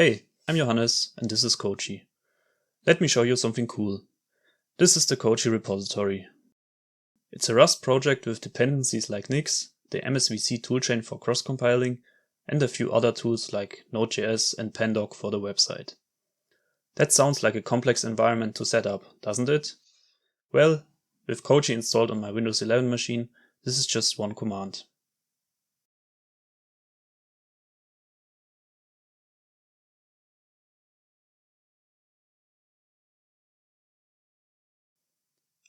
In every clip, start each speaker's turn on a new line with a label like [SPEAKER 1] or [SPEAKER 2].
[SPEAKER 1] Hey, I'm Johannes and this is Kochi. Let me show you something cool. This is the Kochi repository. It's a Rust project with dependencies like Nix, the MSVC toolchain for cross-compiling, and a few other tools like Node.js and Pandoc for the website. That sounds like a complex environment to set up, doesn't it? Well, with Kochi installed on my Windows 11 machine, this is just one command.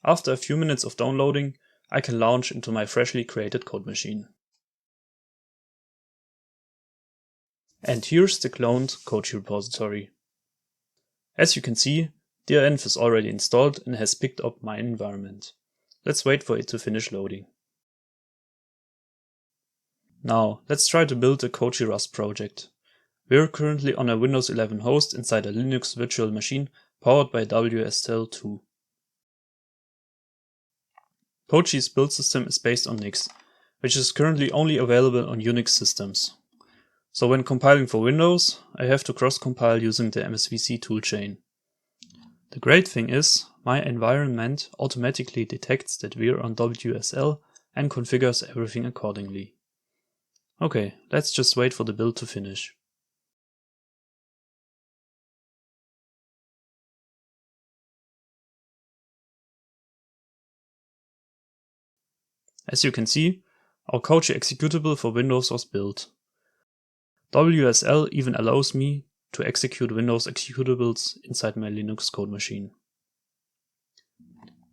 [SPEAKER 1] After a few minutes of downloading, I can launch into my freshly created code machine. And here's the cloned Kochi repository. As you can see, dir-env is already installed and has picked up my environment. Let's wait for it to finish loading. Now, let's try to build a Kochi Rust project. We're currently on a Windows 11 host inside a Linux virtual machine powered by WSTL2. Kochi's build system is based on Nix, which is currently only available on Unix systems. So when compiling for Windows, I have to cross-compile using the MSVC toolchain. The great thing is, my environment automatically detects that we're on WSL and configures everything accordingly. Okay, let's just wait for the build to finish. As you can see, our Kochi executable for Windows was built. WSL even allows me to execute Windows executables inside my Linux code machine.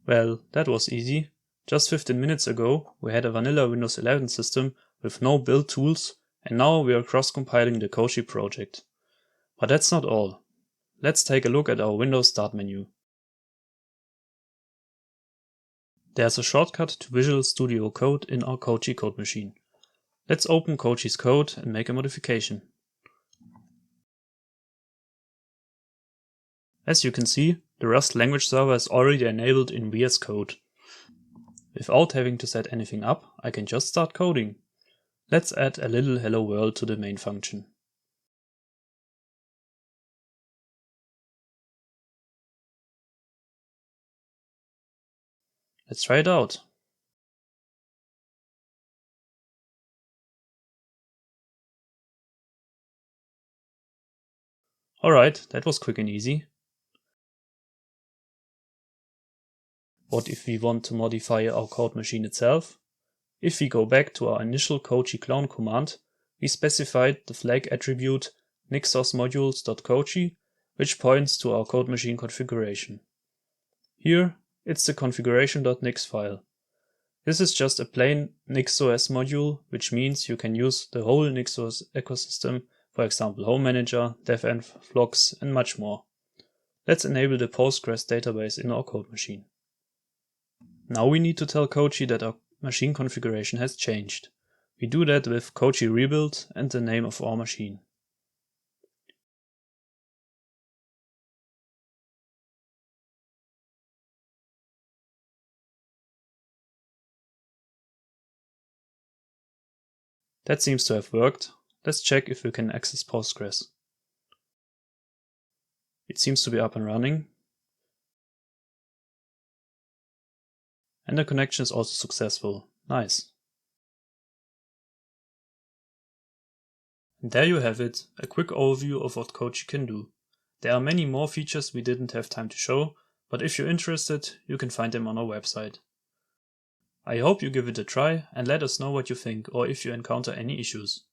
[SPEAKER 1] Well, that was easy. Just 15 minutes ago, we had a vanilla Windows 11 system with no build tools, and now we are cross-compiling the Kochi project. But that's not all. Let's take a look at our Windows Start menu. There's a shortcut to Visual Studio Code in our Kochi code machine. Let's open Kochi's code and make a modification. As you can see, the Rust language server is already enabled in VS Code. Without having to set anything up, I can just start coding. Let's add a little hello world to the main function. Let's try it out. Alright, that was quick and easy. What if we want to modify our code machine itself? If we go back to our initial Kochi clone command, we specified the flag attribute NixOS modules.kochi, which points to our code machine configuration. Here, it's the configuration.nix file. This is just a plain NixOS module, which means you can use the whole NixOS ecosystem, for example Home Manager, devenv, flocks, and much more. Let's enable the Postgres database in our code machine. Now we need to tell Kochi that our machine configuration has changed. We do that with Kochi rebuild and the name of our machine. That seems to have worked. Let's check if we can access Postgres. It seems to be up and running. And the connection is also successful. Nice. And there you have it, a quick overview of what Kochi can do. There are many more features we didn't have time to show, but if you're interested, you can find them on our website. I hope you give it a try and let us know what you think or if you encounter any issues.